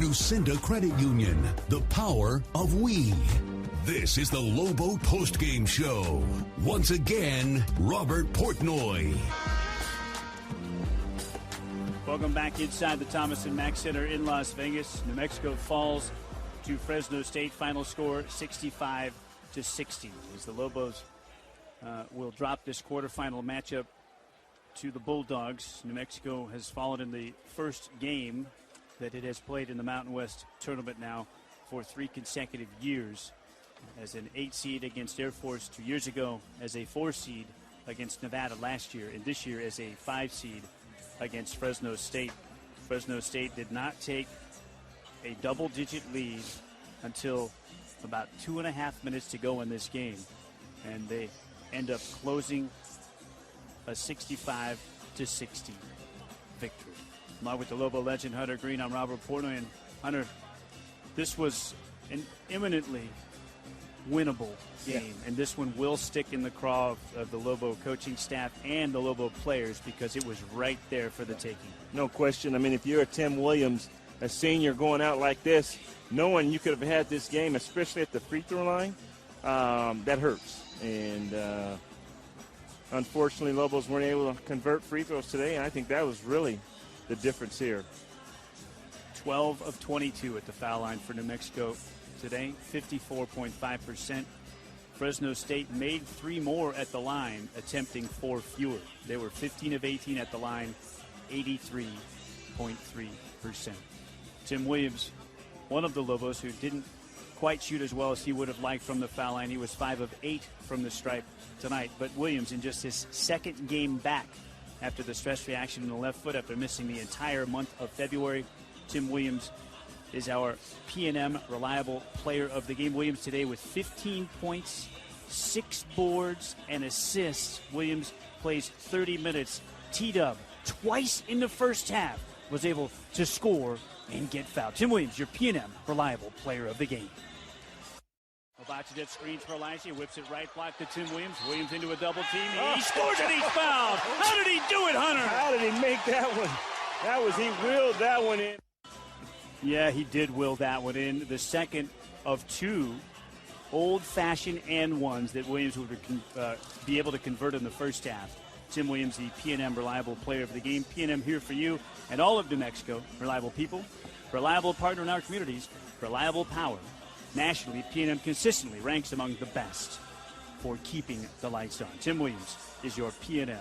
Nucinda Credit Union, the power of we. This is the Lobo postgame show. Once again, Robert Portnoy. Welcome back inside the Thomas and Mack Center in Las Vegas. New Mexico falls to Fresno State. Final score 65-60. As the Lobos will drop this quarterfinal matchup to the Bulldogs. New Mexico has fallen in the first game that it has played in the Mountain West tournament now for 3 consecutive years. As an 8 seed against Air Force 2 years ago, as a 4 seed against Nevada last year, and this year as a 5 seed against Fresno State. Fresno State did not take a double-digit lead until about 2.5 minutes to go in this game, and they end up closing a 65-60 victory. Along with the Lobo legend Hunter Green, I'm Robert Portnoy. And Hunter, this was an imminently winnable game, and this one will stick in the craw of the Lobo coaching staff and the Lobo players because it was right there for the taking. No question. I mean, if you're a Tim Williams, a senior going out like this, knowing you could have had this game, especially at the free throw line, that hurts. And unfortunately, Lobos weren't able to convert free throws today, and I think that was really the difference here. 12 of 22 at the foul line for New Mexico today, 54.5%. Fresno State made 3 more at the line, attempting 4 fewer. They were 15 of 18 at the line, 83.3%. Tim Williams, one of the Lobos who didn't quite shoot as well as he would have liked from the foul line. He was 5 of 8 from the stripe tonight. But Williams, in just his second game back after the stress reaction in the left foot after missing the entire month of February, Tim Williams is our P&M reliable player of the game. Williams today with 15 points, 6 boards, and assists. Williams plays 30 minutes. T-Dub, twice in the first half, was able to score and get fouled. Tim Williams, your P&M reliable player of the game. Obachidit screens for Elijah, whips it right block to Tim Williams. Williams into a double team. He scores and he's fouled. How did he do it, Hunter? How did he make that one? He willed that one in. Yeah, he did will that one in. The second of 2 old-fashioned and ones that Williams would be able to convert in the first half. Tim Williams, the P&M reliable player of the game. P&M here for you and all of New Mexico. Reliable people, reliable partner in our communities, reliable power. Nationally, P&M consistently ranks among the best for keeping the lights on. Tim Williams is your P&M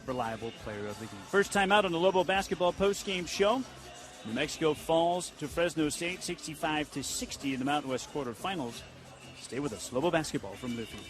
reliable player of the game. First time out on the Lobo basketball postgame show. New Mexico falls to Fresno State 65-60 in the Mountain West quarterfinals. Stay with us. Lobo basketball from Learfield.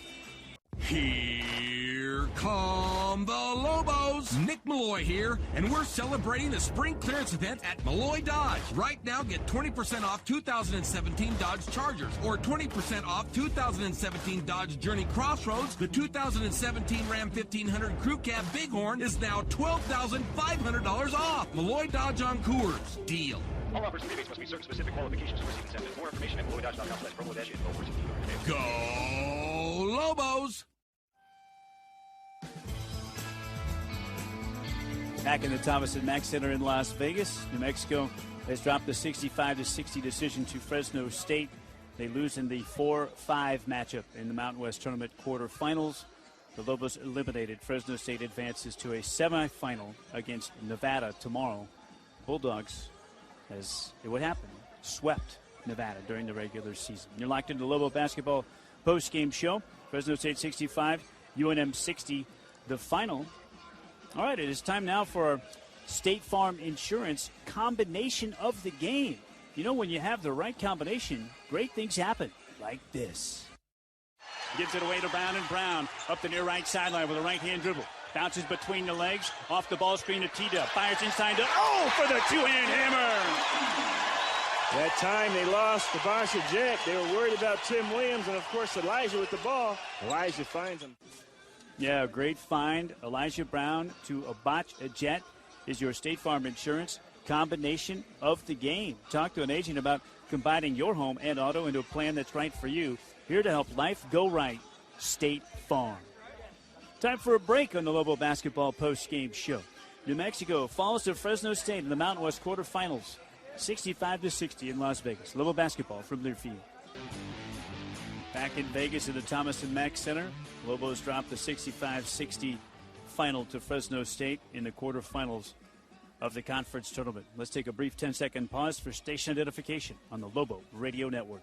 Here come the Lobos. Nick Malloy here, and we're celebrating the spring clearance event at Malloy Dodge. Right now, get 20% off 2017 Dodge Chargers or 20% off 2017 Dodge Journey Crossroads. The 2017 Ram 1500 Crew Cab Bighorn is now $12,500 off. Malloy Dodge on Coors. Deal. All offers and rebates must meet certain specific qualifications to receive incentives. More information at MalloyDodge.com/promo-info. Go Lobos! Back in the Thomas and Mack Center in Las Vegas, New Mexico has dropped the 65-60 decision to Fresno State. They lose in the 4-5 matchup in the Mountain West Tournament quarterfinals. The Lobos eliminated. Fresno State advances to a semifinal against Nevada tomorrow. Bulldogs, as it would happen, swept Nevada during the regular season. You're locked into the Lobo basketball post-game show. Fresno State 65, UNM 60, the final. All right, it is time now for our State Farm Insurance combination of the game. You know, when you have the right combination, great things happen like this. Gives it away to Brown, and Brown up the near right sideline with a right-hand dribble. Bounces between the legs, off the ball screen to T-Dub. Fires inside to, for the two-hand hammer. That time they lost the Jet. They were worried about Tim Williams and, of course, Elijah with the ball. Elijah finds him. Yeah, great find. Elijah Brown to Jet is your State Farm Insurance combination of the game. Talk to an agent about combining your home and auto into a plan that's right for you. Here to help life go right, State Farm. Time for a break on the Lobo basketball post-game show. New Mexico falls to Fresno State in the Mountain West quarterfinals. 65-60 in Las Vegas. Lobo basketball from their field. Back in Vegas at the Thomas and Mack Center, Lobos dropped the 65-60 final to Fresno State in the quarterfinals of the conference tournament. Let's take a brief 10-second pause for station identification on the Lobo Radio Network.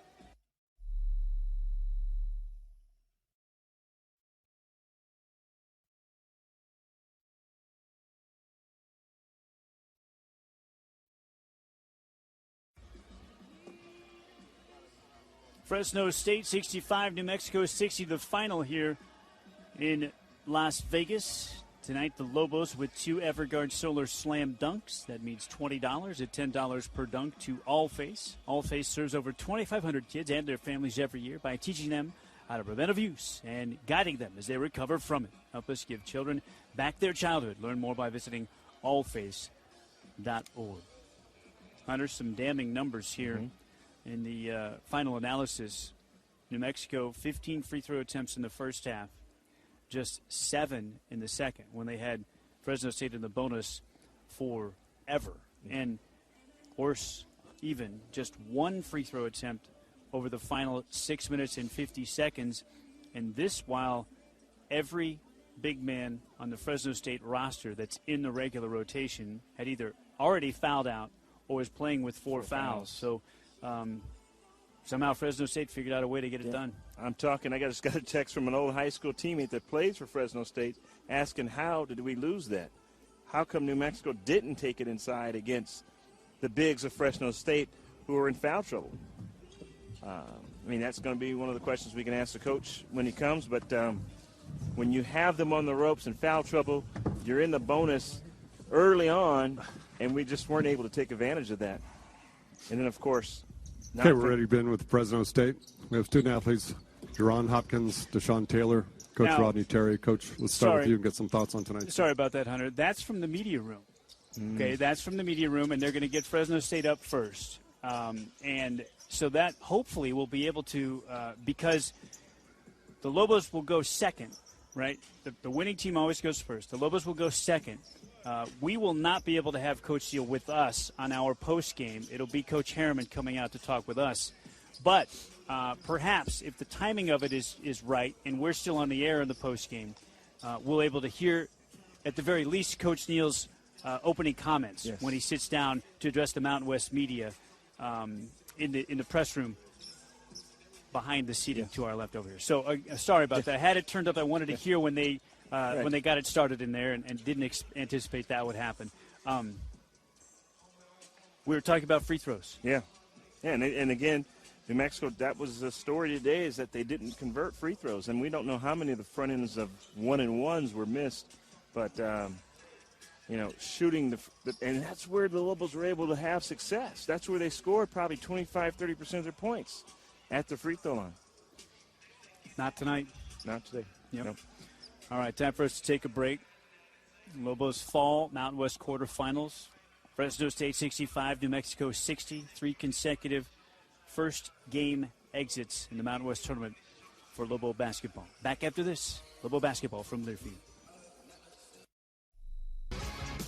Fresno State 65, New Mexico 60, the final here in Las Vegas. Tonight, the Lobos with 2 Everguard Solar Slam Dunks. That means $20 at $10 per dunk to Allface. Allface serves over 2,500 kids and their families every year by teaching them how to prevent abuse and guiding them as they recover from it. Help us give children back their childhood. Learn more by visiting allface.org. Hunter, some damning numbers here in the final analysis. New Mexico, 15 free throw attempts in the first half. Just 7 in the second when they had Fresno State in the bonus forever. And worse, even just 1 free throw attempt over the final 6 minutes and 50 seconds. And this while every big man on the Fresno State roster that's in the regular rotation had either already fouled out or was playing with 4 fouls. So somehow Fresno State figured out a way to get it done. I just got a text from an old high school teammate that plays for Fresno State asking how did we lose that? How come New Mexico didn't take it inside against the bigs of Fresno State who are in foul trouble? That's going to be one of the questions we can ask the coach when he comes. But when you have them on the ropes in foul trouble, you're in the bonus early on, and we just weren't able to take advantage of that. And then, of course, okay, we're ready to begin with Fresno State. We have student athletes, Jerron Hopkins, Deshaun Taylor, Coach Rodney Terry. Coach, let's start with you and get some thoughts on tonight. Sorry about that, Hunter. That's from the media room. Okay, that's from the media room, and they're going to get Fresno State up first. And so that hopefully will be able to, because the Lobos will go second, right? The winning team always goes first. The Lobos will go second. We will not be able to have Coach Steele with us on our post game. It'll be Coach Harriman coming out to talk with us. But perhaps if the timing of it is right and we're still on the air in the post game, we'll able to hear at the very least Coach Neal's opening comments when he sits down to address the Mountain West media in the press room behind the seating to our left over here. So sorry about that. I had it turned up. I wanted to hear when they got it started in there and didn't anticipate that would happen. We were talking about free throws. Yeah, and again, New Mexico, that was the story today, is that they didn't convert free throws. And we don't know how many of the front ends of 1-and-1s were missed. But, shooting and that's where the Lobos were able to have success. That's where they scored probably 25, 30% of their points at the free throw line. Not tonight. Not today. Yep. Nope. All right, time for us to take a break. Lobos fall, Mountain West quarterfinals. Fresno State 65, New Mexico 60. 3 consecutive first game exits in the Mountain West tournament for Lobo basketball. Back after this, Lobo basketball from their field.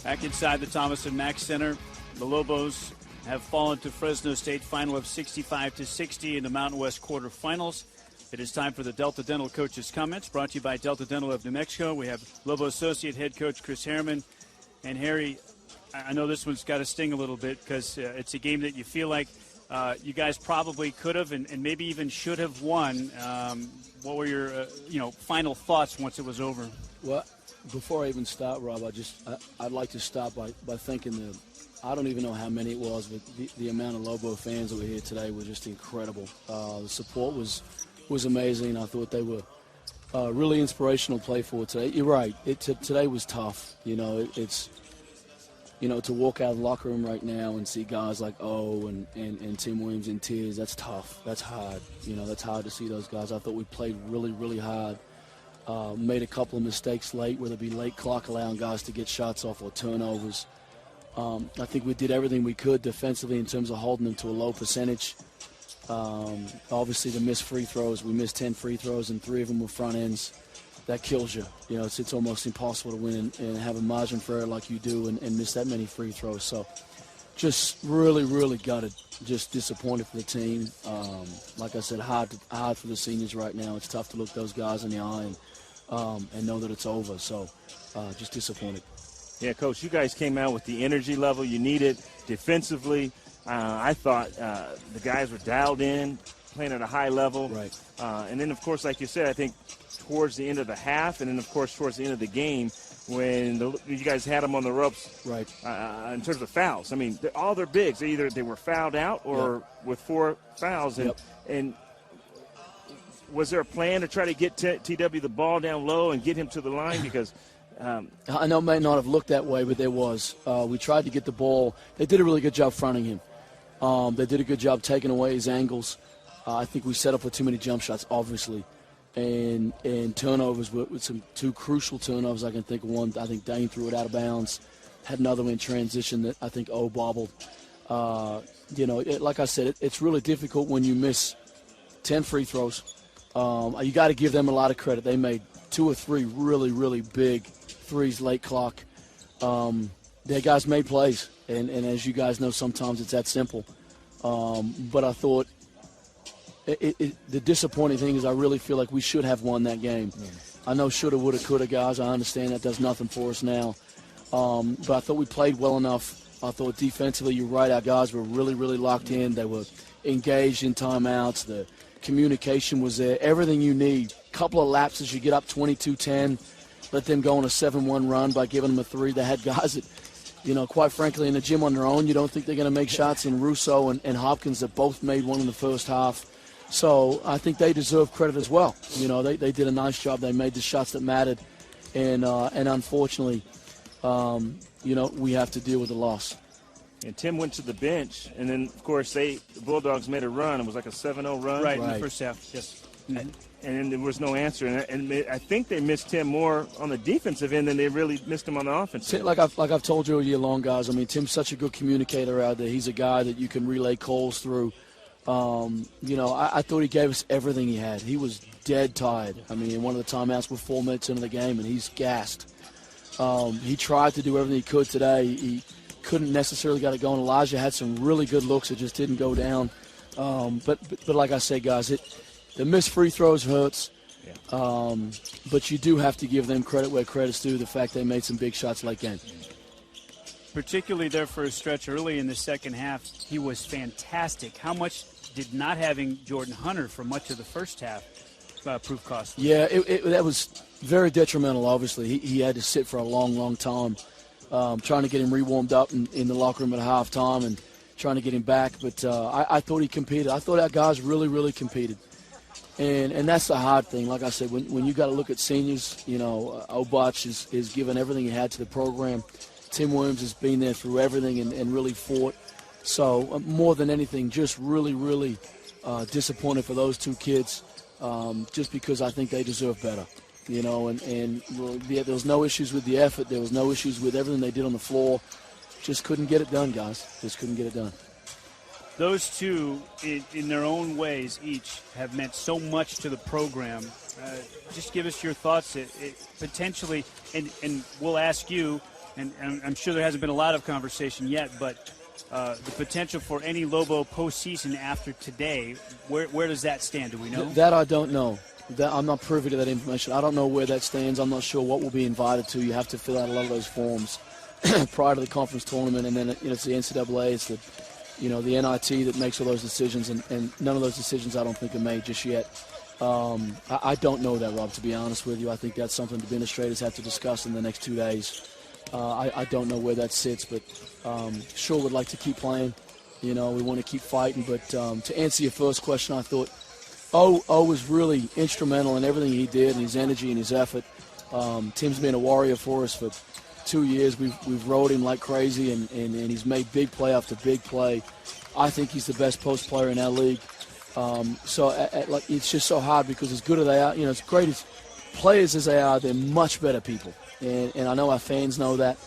Back inside the Thomas and Mack Center, the Lobos have fallen to Fresno State, final of 65-60 in the Mountain West quarterfinals. It is time for the Delta Dental Coach's Comments, brought to you by Delta Dental of New Mexico. We have Lobo Associate Head Coach Chris Harriman. And Harry, I know this one's got to sting a little bit because it's a game that you feel like you guys probably could have and maybe even should have won. What were your final thoughts once it was over? Well, before I even start, Rob, I'd like to start by thanking I don't even know how many it was, but the amount of Lobo fans that were here today were just incredible. The support was amazing. I thought they were really inspirational to play for today. You're right. Today was tough. It's to walk out of the locker room right now and see guys like and Tim Williams in tears, that's tough. That's hard. That's hard to see those guys. I thought we played really, really hard. Made a couple of mistakes late, whether it be late clock allowing guys to get shots off or turnovers. I think we did everything we could defensively in terms of holding them to a low percentage. Obviously, the missed free throws, we missed 10 free throws, and 3 of them were front ends. That kills you. It's almost impossible to win and have a margin for error like you do and miss that many free throws. So just really, really gutted. Just disappointed for the team. Like I said, hard for the seniors right now. It's tough to look those guys in the eye and know that it's over. So just disappointed. Yeah, Coach, you guys came out with the energy level you needed defensively. I thought the guys were dialed in, playing at a high level. Right. And then, of course, like you said, I think towards the end of the half and then, of course, towards the end of the game, when you guys had them on the ropes, right? In terms of fouls, I mean, all their bigs, they were fouled out or with 4 fouls. And was there a plan to try to get TW the ball down low and get him to the line? Because I know it may not have looked that way, but there was. We tried to get the ball. They did a really good job fronting him. They did a good job taking away his angles. I think we set up with too many jump shots, obviously. And turnovers with some 2 crucial turnovers. I can think of one. I think Dane threw it out of bounds. Had another one in transition that I think bobbled. Like I said, it's really difficult when you miss 10 free throws. You got to give them a lot of credit. They made 2 or 3 really, really big threes late clock. Their guys made plays, and as you guys know, sometimes it's that simple. But I thought the disappointing thing is I really feel like we should have won that game. I know shoulda, woulda, coulda, guys. I understand that does nothing for us now. But I thought we played well enough. I thought defensively, you're right, our guys were really, really locked in. They were engaged in timeouts. The communication was there. Everything you need. Couple of lapses, you get up 22-10. Let them go on a 7-1 run by giving them a 3. They had guys that, quite frankly, in the gym on their own, you don't think they're going to make shots. In Russo and Hopkins that both made one in the first half. So I think they deserve credit as well. They did a nice job. They made the shots that mattered. And unfortunately, we have to deal with the loss. And Tim went to the bench, and then, of course, the Bulldogs made a run. It was like a 7-0 run. Right, in the first half, yes. And then there was no answer. And I think they missed Tim more on the defensive end than they really missed him on the offensive end. Like I've told you all year long, guys, I mean, Tim's such a good communicator out there. He's a guy that you can relay calls through. I thought he gave us everything he had. He was dead tired. I mean, in one of the timeouts, we're 4 minutes into the game, and he's gassed. He tried to do everything he could today. He couldn't necessarily get it going. Elijah had some really good looks that just didn't go down. But like I say, guys, the missed free throws hurts. Yeah. But you do have to give them credit where credit's due, the fact they made some big shots late game. Particularly there for a stretch early in the second half, he was fantastic. How much did not having Jordan Hunter for much of the first half prove costly? Yeah, that was very detrimental, obviously. He had to sit for a long, long time trying to get him re-warmed up in the locker room at halftime and trying to get him back. But I thought he competed. I thought our guys really, really competed. And that's the hard thing. Like I said, when you got to look at seniors, Obach is given everything he had to the program. Tim Williams has been there through everything and really fought. So more than anything, just really, really disappointed for those 2 kids just because I think they deserve better. There was no issues with the effort. There was no issues with everything they did on the floor. Just couldn't get it done, guys. Just couldn't get it done. Those 2, in their own ways, each have meant so much to the program. Just give us your thoughts. Potentially, and we'll ask you, and I'm sure there hasn't been a lot of conversation yet, but the potential for any Lobo postseason after today, where does that stand? Do we know? That I don't know. I'm not privy to that information. I don't know where that stands. I'm not sure what will be invited to. You have to fill out a lot of those forms prior to the conference tournament, and then it's the NCAA, it's the NIT that makes all those decisions, and none of those decisions I don't think are made just yet. I don't know that, Rob, to be honest with you. I think that's something the administrators have to discuss in the next 2 days. I don't know where that sits, but sure would like to keep playing. We want to keep fighting. But to answer your first question, I thought O was really instrumental in everything he did, and his energy and his effort. Tim's been a warrior for us for 2 years. We've rode him like crazy, and he's made big play after big play. I think he's the best post player in our league. It's just so hard because as good as they are, as great as players as they are, they're much better people. And I know our fans know that.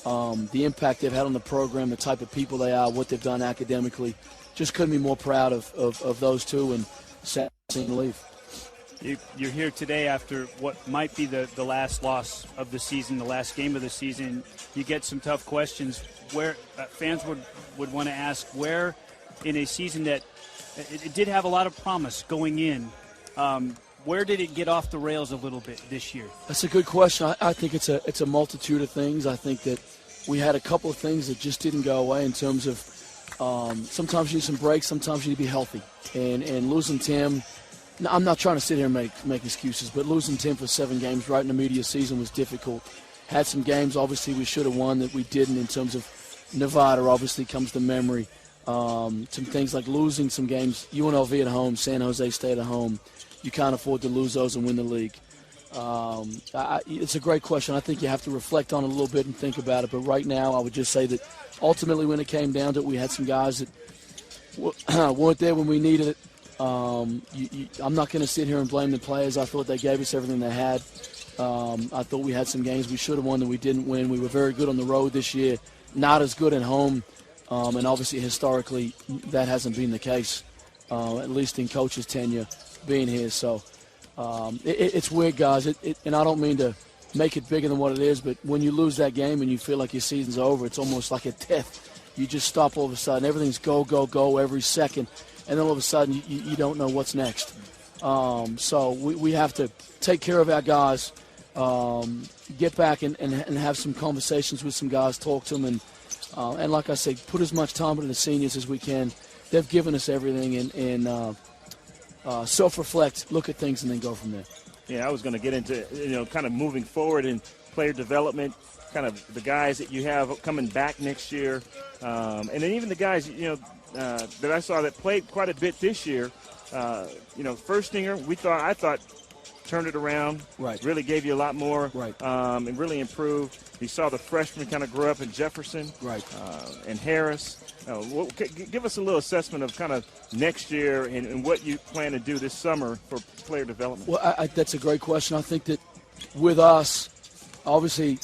The impact they've had on the program, the type of people they are, what they've done academically. Just couldn't be more proud of those 2 and sad to see them leave. You're here today after what might be the last loss of the season, the last game of the season. You get some tough questions where fans would want to ask where in a season that it did have a lot of promise going in, where did it get off the rails a little bit this year? That's a good question. I think it's a multitude of things. I think that we had a couple of things that just didn't go away in terms of sometimes you need some breaks, sometimes you need to be healthy. And losing Tim, I'm not trying to sit here and make excuses, but losing Tim for 7 games right in the media season was difficult. Had some games, obviously, we should have won that we didn't in terms of Nevada, obviously, comes to memory. Some things like losing some games, UNLV at home, San Jose State at home. You can't afford to lose those and win the league. It's a great question. I think you have to reflect on it a little bit and think about it. But right now, I would just say that ultimately when it came down to it, we had some guys that weren't there when we needed it. I'm not going to sit here and blame the players. I thought they gave us everything they had. I thought we had some games we should have won that we didn't win. We were very good on the road this year, not as good at home. And obviously historically that hasn't been the case, at least in coach's tenure being here. So it's weird, guys. And I don't mean to make it bigger than what it is, but when you lose that game and you feel like your season's over, it's almost like a death. You just stop all of a sudden. Everything's go, go, go every second. And then all of a sudden you don't know what's next. So we have to take care of our guys, get back and have some conversations with some guys, talk to them, and like I say, put as much time into the seniors as we can. They've given us everything, and self-reflect, look at things, and then go from there. Yeah, I was going to get into, kind of moving forward in player development, kind of the guys that you have coming back next year, and then even the guys, that I saw that played quite a bit this year. Firstinger, I thought turned it around. Right. Really gave you a lot more. Right. And really improved. You saw the freshmen kind of grow up in Jefferson. Right. And Harris. Give us a little assessment of kind of next year and what you plan to do this summer for player development. Well, that's a great question. I think that with us, obviously,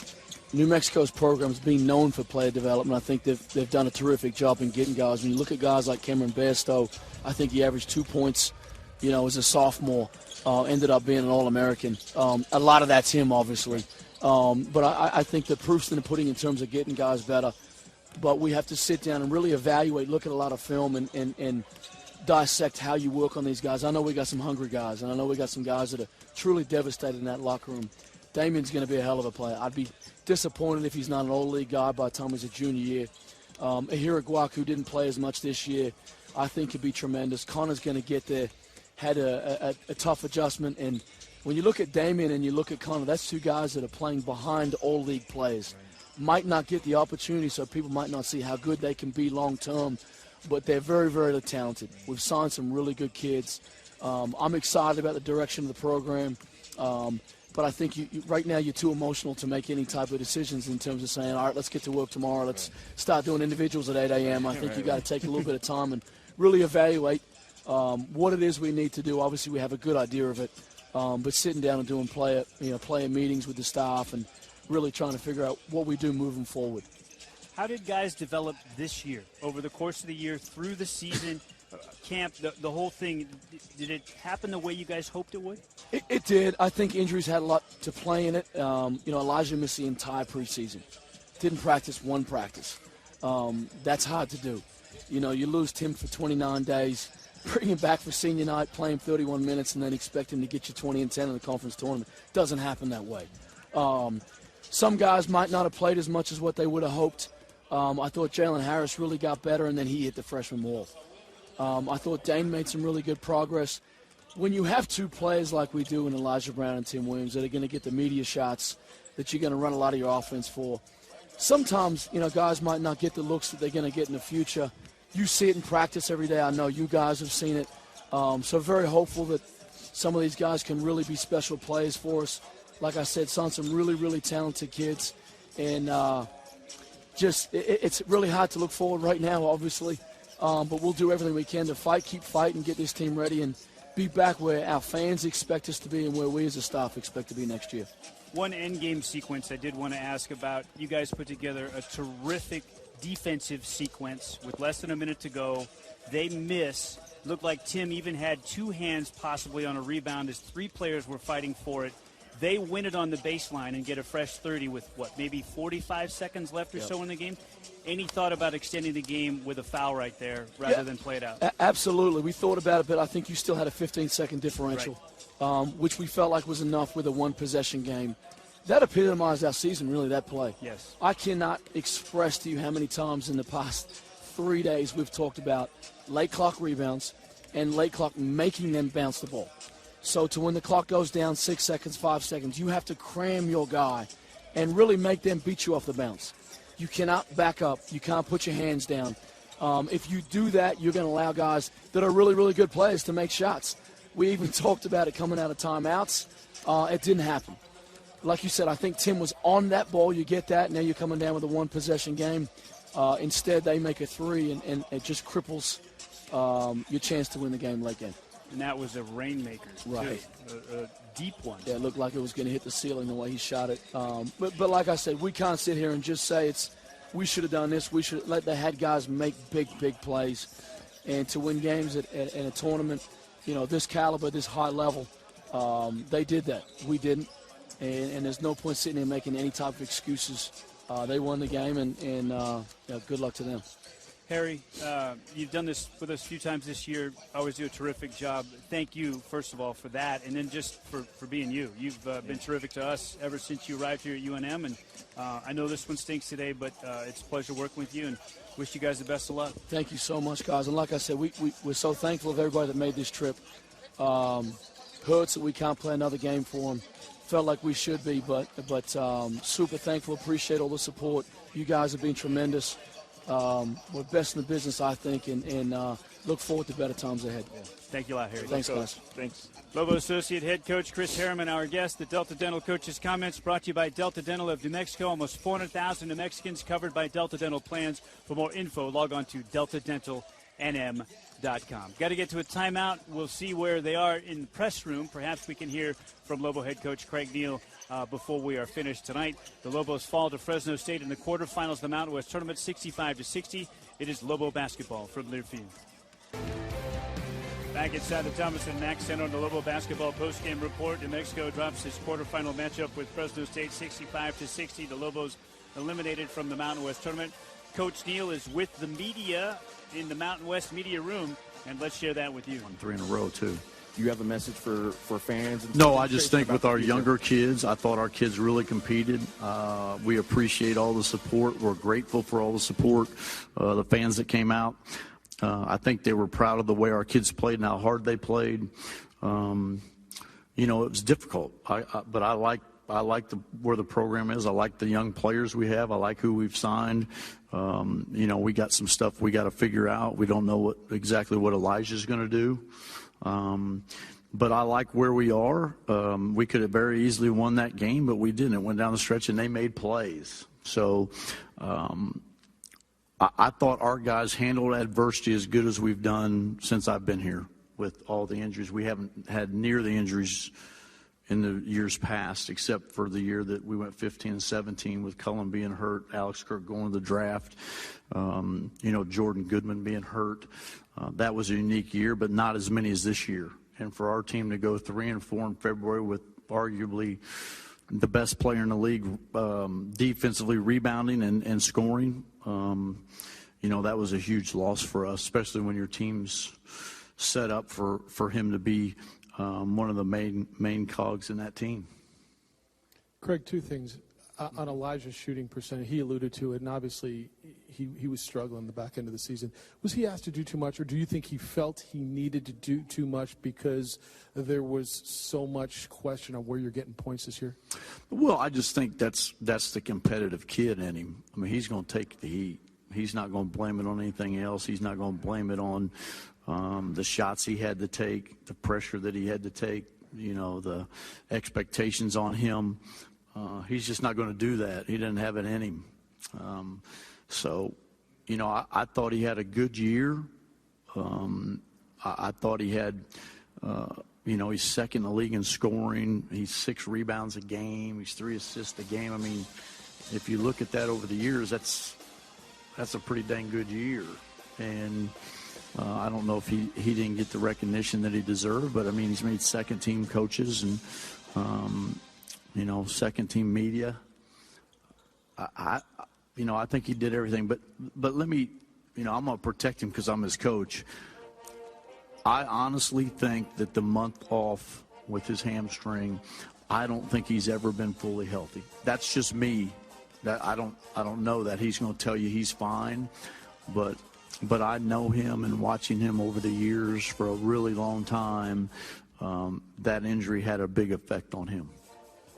New Mexico's program is being known for player development. I think they've done a terrific job in getting guys. When you look at guys like Cameron Bairstow, I think he averaged 2 points, as a sophomore. Ended up being an All-American. A lot of that's him, obviously. But I think the proof's in the pudding in terms of getting guys better. But we have to sit down and really evaluate, look at a lot of film, and dissect how you work on these guys. I know we got some hungry guys, and I know we got some guys that are truly devastated in that locker room. Damian's going to be a hell of a player. I'd be disappointed if he's not an all-league guy by the time he's a junior year. Ahira Guac, who didn't play as much this year, I think could be tremendous. Connor's going to get there. Had a tough adjustment. And when you look at Damian and you look at Connor, that's 2 guys that are playing behind all-league players. Might not get the opportunity, so people might not see how good they can be long-term, but they're very, very talented. We've signed some really good kids. I'm excited about the direction of the program. But I think right now you're too emotional to make any type of decisions in terms of saying, all right, let's get to work tomorrow. Let's start doing individuals at 8 a.m. I think you got to take a little bit of time and really evaluate what it is we need to do. Obviously, we have a good idea of it, but sitting down and doing player meetings with the staff and really trying to figure out what we do moving forward. How did guys develop this year over the course of the year, through the season? Camp, the whole thing, did it happen the way you guys hoped it would? It did. I think injuries had a lot to play in it. Elijah missed the entire preseason. Didn't practice one practice. That's hard to do. You lose Tim for 29 days, bring him back for senior night, play him 31 minutes, and then expect him to get you 20 and 10 in the conference tournament. Doesn't happen that way. Some guys might not have played as much as what they would have hoped. I thought Jalen Harris really got better, and then he hit the freshman wall. I thought Dane made some really good progress. When you have 2 players like we do in Elijah Brown and Tim Williams that are going to get the media shots that you're going to run a lot of your offense for, sometimes, guys might not get the looks that they're going to get in the future. You see it in practice every day. I know you guys have seen it. So very hopeful that some of these guys can really be special players for us. Like I said, some really, really talented kids. And it's really hard to look forward right now, obviously. But we'll do everything we can to keep fighting, get this team ready, and be back where our fans expect us to be and where we as a staff expect to be next year. One end-game sequence I did want to ask about. You guys put together a terrific defensive sequence with less than a minute to go. They miss Looked like Tim even had two hands possibly on a rebound as three players were fighting for it. They win it on the baseline and get a fresh 30 with, maybe 45 seconds left or so in the game. Any thought about extending the game with a foul right there rather than play it out? Absolutely. We thought about it, but I think you still had a 15-second differential, which we felt like was enough with a one-possession game. That epitomized our season, really, that play. Yes. I cannot express to you how many times in the past 3 days we've talked about late clock rebounds and late clock making them bounce the ball. So to when the clock goes down 6 seconds, 5 seconds, you have to cram your guy and really make them beat you off the bounce. You cannot back up. You can't put your hands down. If you do that, you're going to allow guys that are really, really good players to make shots. We even talked about it coming out of timeouts. It didn't happen. Like you said, I think Tim was on that ball. You get that. Now you're coming down with a one-possession game. Instead, they make a three, and it just cripples your chance to win the game late game. And that was a rainmaker, right? A deep one. Yeah, it looked like it was going to hit the ceiling the way he shot it. But like I said, we can't sit here and just say we should have done this. We should let the head guys make big plays. And to win games at a tournament, this caliber, this high level, they did that. We didn't. And there's no point sitting there making any type of excuses. They won the game, and good luck to them. Harry, you've done this with us a few times this year. Always do a terrific job. Thank you, first of all, for that, and then just for being you. You've been terrific to us ever since you arrived here at UNM, and I know this one stinks today, but it's a pleasure working with you, and wish you guys the best of luck. Thank you so much, guys. And like I said, we're so thankful of everybody that made this trip. Hurts that we can't play another game for them. Felt like we should be, but super thankful. Appreciate all the support. You guys have been tremendous. We're best in the business, I think, and look forward to better times ahead. Yeah. Thank you a lot, Harry. Thanks, guys. Thanks. Lobo Associate Head Coach Chris Harriman, our guest. The Delta Dental Coach's comments brought to you by Delta Dental of New Mexico. Almost 400,000 New Mexicans covered by Delta Dental plans. For more info, log on to deltadentalnm.com. Got to get to a timeout. We'll see where they are in the press room. Perhaps we can hear from Lobo head coach Craig Neal before we are finished tonight. The Lobos fall to Fresno State in the quarterfinals of the Mountain West Tournament, 65-60. It is Lobo basketball from Learfield. Back inside the Thomas and Mack Center on the Lobo basketball postgame report. New Mexico drops its quarterfinal matchup with Fresno State, 65-60. The Lobos eliminated from the Mountain West Tournament. Coach Neal is with the media in the Mountain West media room, and let's share that with you. 3 in a row, too. Do you have a message for fans? No, I just think with our younger kids, I thought our kids really competed. We appreciate all the support. We're grateful for all the support, the fans that came out. I think they were proud of the way our kids played and how hard they played. It was difficult, but I like where the program is. I like the young players we have. I like who we've signed. We got some stuff we got to figure out. We don't know exactly what Elijah's going to do. But I like where we are. We could have very easily won that game, but we didn't. It went down the stretch, and they made plays. So I thought our guys handled adversity as good as we've done since I've been here with all the injuries. We haven't had near the injuries in the years past, except for the year that we went 15-17 with Cullen being hurt, Alex Kirk going to the draft, Jordan Goodman being hurt. That was a unique year, but not as many as this year. And for our team to go 3-4 in February with arguably the best player in the league defensively rebounding and scoring, that was a huge loss for us, especially when your team's set up for him to be one of the main cogs in that team. Craig, two things. On Elijah's shooting percentage, he alluded to it, and obviously he was struggling the back end of the season. Was he asked to do too much, or do you think he felt he needed to do too much because there was so much question on where you're getting points this year? Well, I just think that's the competitive kid in him. I mean, he's going to take the heat. He's not going to blame it on anything else. He's not going to blame it on the shots he had to take, the pressure that he had to take, the expectations on him. He's just not going to do that. He didn't have it in him. I thought he had a good year. I thought he had, he's second in the league in scoring. He's 6 rebounds a game. He's 3 assists a game. I mean, if you look at that over the years, that's a pretty dang good year. And I don't know if he didn't get the recognition that he deserved, but, I mean, he's made second-team coaches and, second-team media. I think he did everything. But let me, I'm going to protect him because I'm his coach. I honestly think that the month off with his hamstring, I don't think he's ever been fully healthy. That's just me. That I don't know that he's going to tell you he's fine, but I know him and watching him over the years for a really long time, that injury had a big effect on him.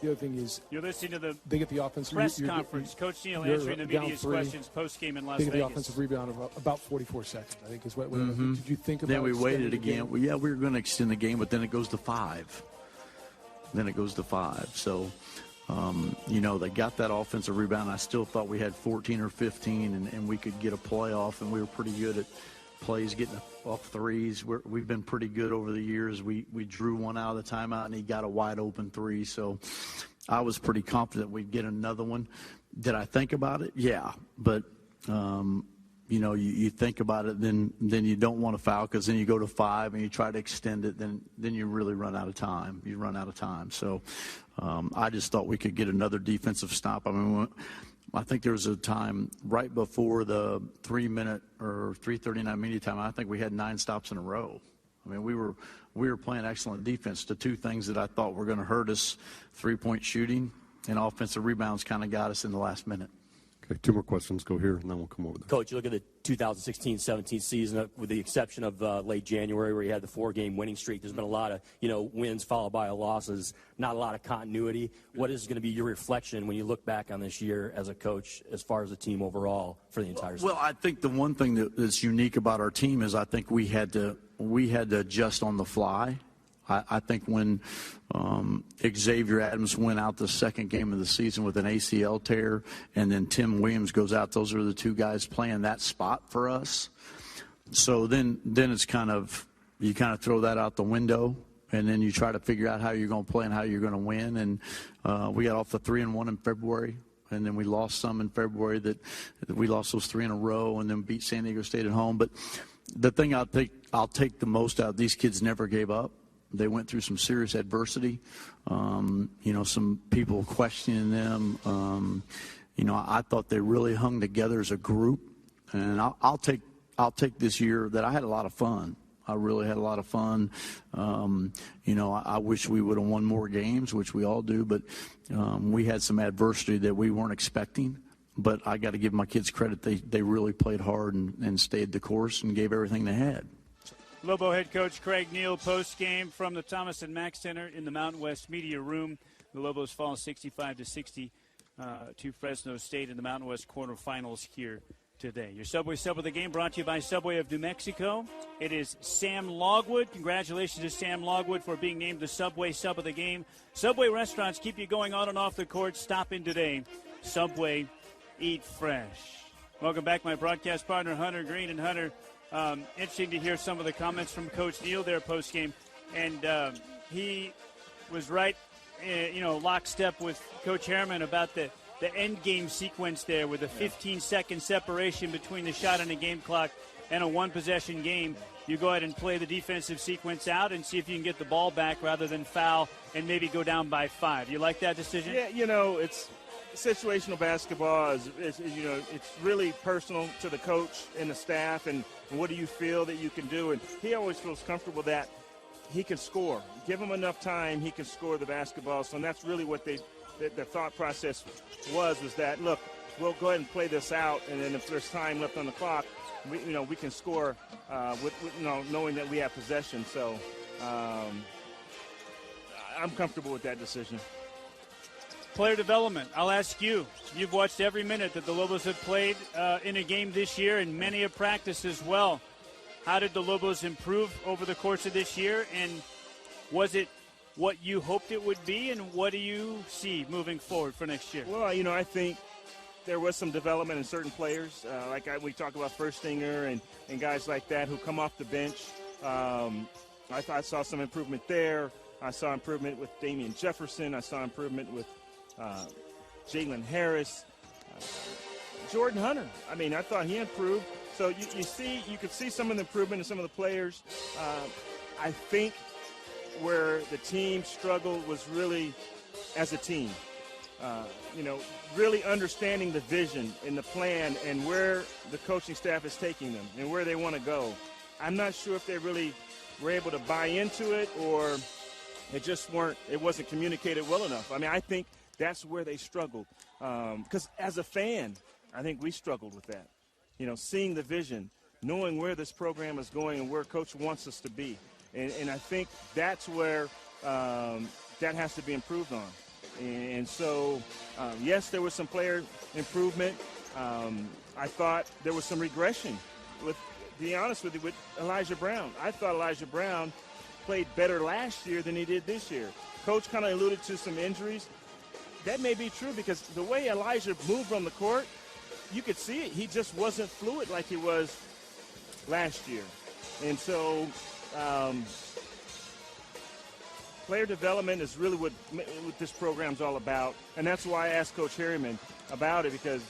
The other thing is, you're listening to the they get the offensive press conference. Coach Neal answering the media's questions post game in Las Vegas. They get the offensive rebound of about 44 seconds, I think, is what. Mm-hmm. Did you think about? Then we waited the again. Well, yeah, we were going to extend the game, but then it goes to 5. So, they got that offensive rebound. I still thought we had 14 or 15, and we could get a playoff, and we were pretty good at plays, getting off threes. We've been pretty good over the years. We drew one out of the timeout, and he got a wide-open 3. So I was pretty confident we'd get another one. Did I think about it? Yeah. But, you think about it, then you don't want to foul because then you go to 5 and you try to extend it, then you really run out of time. You run out of time. So I just thought we could get another defensive stop. I mean, I think there was a time right before the 3-minute or 3:39 media time. I think we had 9 stops in a row. I mean, we were playing excellent defense. The 2 things that I thought were going to hurt us, 3-point shooting and offensive rebounds, kind of got us in the last minute. Okay, 2 more questions. Go here, and then we'll come over there. Coach, you look at the 2016-17 season, with the exception of late January where you had the 4-game winning streak. There's been a lot of, wins followed by losses, not a lot of continuity. What is going to be your reflection when you look back on this year as a coach as far as the team overall for the entire season? Well, I think the one thing that's unique about our team is I think we had to adjust on the fly. I think when Xavier Adams went out the second game of the season with an ACL tear, and then Tim Williams goes out, those are the 2 guys playing that spot for us. So then it's you throw that out the window, and then you try to figure out how you're going to play and how you're going to win. And we got off the 3-1 in February. And then we lost some in February that we lost those 3 in a row, and then beat San Diego State at home. But the thing I'll take the most out, these kids never gave up. They went through some serious adversity. Some people questioning them. I thought they really hung together as a group. And I'll take this year that I had a lot of fun. I really had a lot of fun. I wish we would have won more games, which we all do, but we had some adversity that we weren't expecting. But I got to give my kids credit. They really played hard and stayed the course and gave everything they had. Lobo head coach Craig Neal post-game from the Thomas & Mack Center in the Mountain West Media Room. The Lobos fall 65-60 to Fresno State in the Mountain West quarterfinals here today. Your Subway Sub of the Game brought to you by Subway of New Mexico. It is Sam Logwood. Congratulations to Sam Logwood for being named the Subway Sub of the Game. Subway restaurants keep you going on and off the court. Stop in today. Subway, eat fresh. Welcome back, my broadcast partner, Hunter Green. And Hunter, interesting to hear some of the comments from Coach Neal there post-game. And he was right, lockstep with Coach Harriman about the end game sequence there with a 15-second separation between the shot and the game clock and a 1-possession game. You go ahead and play the defensive sequence out and see if you can get the ball back rather than foul and maybe go down by 5. You like that decision? Yeah, it's situational basketball it's really personal to the coach and the staff, and what do you feel that you can do? And he always feels comfortable that he can score. Give him enough time, he can score the basketball. So that's really what the thought process was that, look, we'll go ahead and play this out, and then if there's time left on the clock, we can score with knowing that we have possession. So I'm comfortable with that decision. Player development, I'll ask you. You've watched every minute that the Lobos have played in a game this year and many a practice as well. How did the Lobos improve over the course of this year, and was it what you hoped it would be, and what do you see moving forward for next year? Well, I think there was some development in certain players, we talk about Firstinger and guys like that who come off the bench. I saw some improvement there. I saw improvement with Damian Jefferson. I saw improvement with Jalen Harris, Jordan Hunter. I thought he improved. So you could see some of the improvement in some of the players. I think where the team struggled was really as a team. Really understanding the vision and the plan and where the coaching staff is taking them and where they want to go. I'm not sure if they really were able to buy into it, or it wasn't communicated well enough. I mean, I think that's where they struggled. Because as a fan, I think we struggled with that. Seeing the vision, knowing where this program is going and where Coach wants us to be. And I think that's where that has to be improved on. And so, yes, there was some player improvement. I thought there was some regression, to be honest with you, with Elijah Brown. I thought Elijah Brown played better last year than he did this year. Coach kind of alluded to some injuries. That may be true because the way Elijah moved on the court, you could see it. He just wasn't fluid like he was last year. And so player development is really what this program's all about. And that's why I asked Coach Harriman about it, because,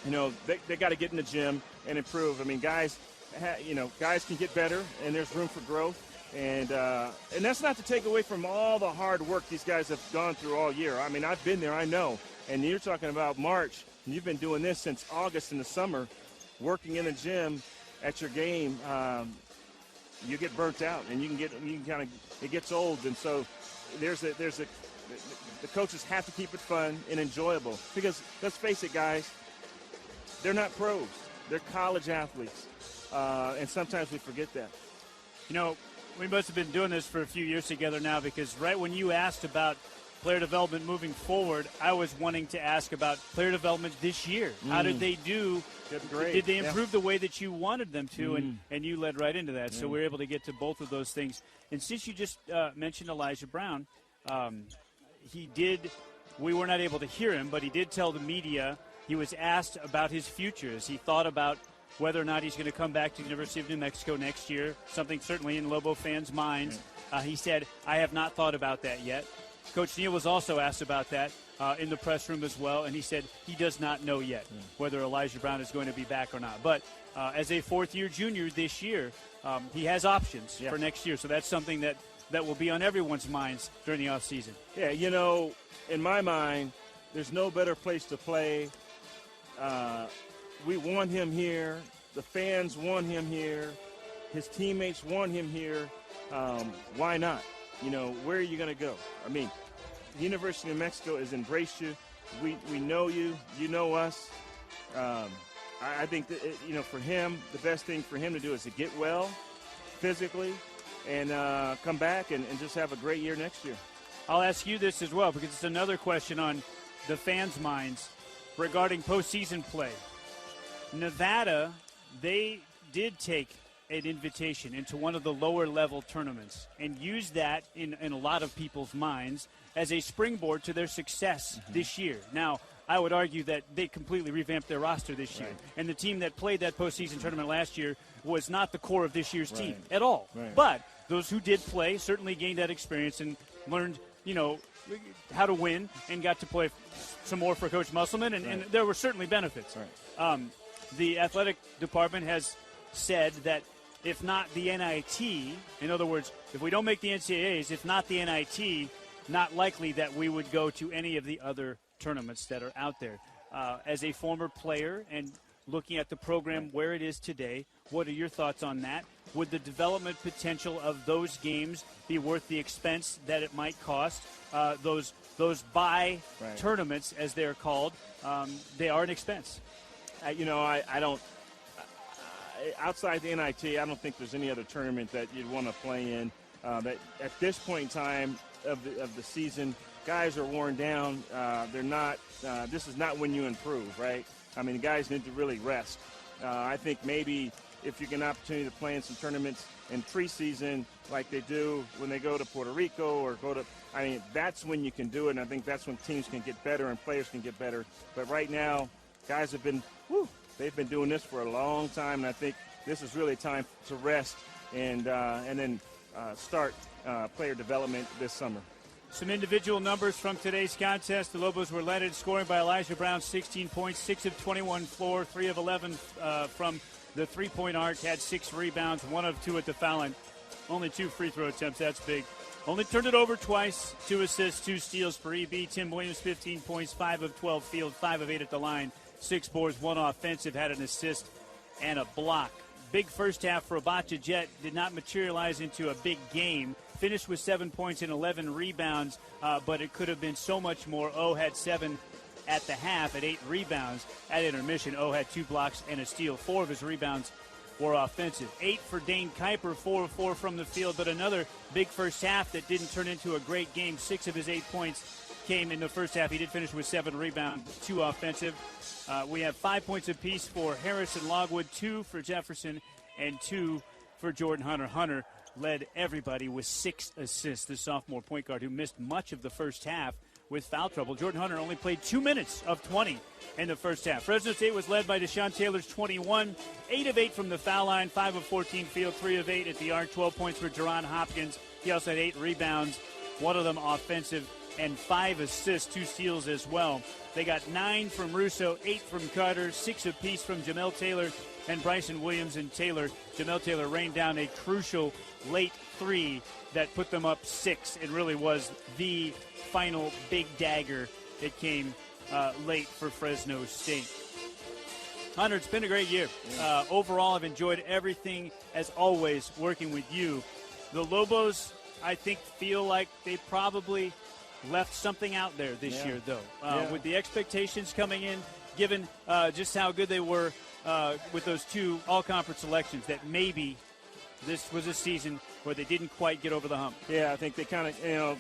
they got to get in the gym and improve. I mean, guys can get better, and there's room for growth. And that's not to take away from all the hard work these guys have gone through all year. I mean, I've been there, I know. And you're talking about March, and you've been doing this since August in the summer, working in the gym at your game. You get burnt out, and it gets old. And so the coaches have to keep it fun and enjoyable, because let's face it, guys, they're not pros. They're college athletes. And sometimes we forget that. We must have been doing this for a few years together now, because right when you asked about player development moving forward, I was wanting to ask about player development this year. How did they do? Did they improve the way that you wanted them to? And you led right into that. So we were able to get to both of those things. And since you just mentioned Elijah Brown, we were not able to hear him, but he did tell the media he was asked about his future as he thought about whether or not he's going to come back to the University of New Mexico next year, something certainly in Lobo fans' minds. He said, I have not thought about that yet. Coach Neal was also asked about that in the press room as well, and he said he does not know yet whether Elijah Brown is going to be back or not. But as a fourth-year junior this year, he has options for next year, so that's something that will be on everyone's minds during the offseason. Yeah, in my mind, there's no better place to play. We want him here. The fans want him here. His teammates want him here. Why not? Where are you going to go? I mean, the University of New Mexico has embraced you. We know you. You know us. I think that, for him, the best thing for him to do is to get well physically and come back and just have a great year next year. I'll ask you this as well, because it's another question on the fans' minds regarding postseason play. Nevada, they did take an invitation into one of the lower-level tournaments and used that in a lot of people's minds as a springboard to their success this year. Now, I would argue that they completely revamped their roster this year. And the team that played that postseason tournament last year was not the core of this year's team at all. But those who did play certainly gained that experience and learned, how to win and got to play some more for Coach Musselman, and there were certainly benefits. The athletic department has said that if not the NIT, in other words, if we don't make the NCAAs, if not the NIT, not likely that we would go to any of the other tournaments that are out there. As a former player and looking at the program where it is today, what are your thoughts on that? Would the development potential of those games be worth the expense that it might cost? Those tournaments, as they're called, they are an expense. I don't. Outside the NIT, I don't think there's any other tournament that you'd want to play in. That at this point in time of the season, guys are worn down. They're not. This is not when you improve, right? I mean, the guys need to really rest. I think maybe if you get an opportunity to play in some tournaments in preseason, like they do when they go to Puerto Rico or that's when you can do it. And I think that's when teams can get better and players can get better. But right now, guys have been. They've been doing this for a long time, and I think this is really time to rest and then start player development this summer. Some individual numbers from today's contest. The Lobos were led in scoring by Elijah Brown, 16 points, 6 of 21 floor, 3 of 11 from the three-point arc, had 6 rebounds, 1 of 2 at the foul line. Only 2 free throw attempts. That's big. Only turned it over twice. 2 assists, 2 steals for EB. Tim Williams, 15 points, 5 of 12 field, 5 of 8 at the line. 6 boards, 1 offensive, had an assist and a block. Big first half for Abacha Jet. Did not materialize into a big game. Finished with 7 points and 11 rebounds, but it could have been so much more. O had 7 at the half at 8 rebounds. At intermission, O had 2 blocks and a steal. 4 of his rebounds were offensive. 8 for Dane Kuiper, 4 of 4 from the field, but another big first half that didn't turn into a great game. 6 of his 8 points came in the first half. He did finish with 7 rebounds, 2 offensive. We have 5 points apiece for Harris and Logwood, 2 for Jefferson, and 2 for Jordan Hunter. Hunter led everybody with 6 assists, the sophomore point guard who missed much of the first half with foul trouble. Jordan Hunter only played 2 minutes of 20 in the first half. Fresno State was led by Deshaun Taylor's 21, 8 of 8 from the foul line, 5 of 14 field, 3 of 8 at the arc, 12 points for Jerron Hopkins. He also had 8 rebounds, 1 of them offensive, and 5 assists, 2 steals as well. They got 9 from Russo, 8 from Carter, 6 apiece from Jamel Taylor and Bryson Williams and Taylor. Jamel Taylor rained down a crucial late 3 that put them up 6. It really was the final big dagger that came late for Fresno State. Hunter, it's been a great year. Overall, I've enjoyed everything, as always, working with you. The Lobos, I think, feel like they probably left something out there this year, though. With the expectations coming in, given just how good they were with those 2 all-conference selections, that maybe this was a season where they didn't quite get over the hump. Yeah, I think they kind of,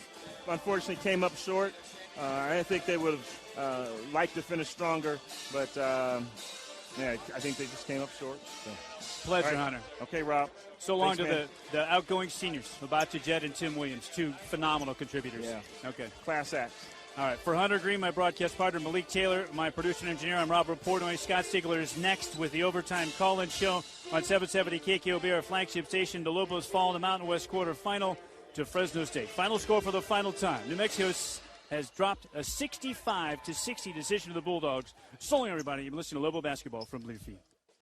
unfortunately came up short. I think they would have liked to finish stronger, but, I think they just came up short. So. Pleasure, right. Hunter. Okay, Rob. So long Thanks, to the outgoing seniors, Abacha Jet and Tim Williams, 2 phenomenal contributors. Yeah. Okay. Class acts. All right. For Hunter Green, my broadcast partner, Malik Taylor, my producer and engineer, I'm Robert Portnoy. Scott Stigler is next with the Overtime Call-In Show on 770 KKOB, our flagship station. The Lobos fall in the Mountain West quarterfinal to Fresno State. Final score for the final time. New Mexico has dropped a 65-60 decision to the Bulldogs. So long, everybody. You've been listening to Lobo Basketball from Learfield.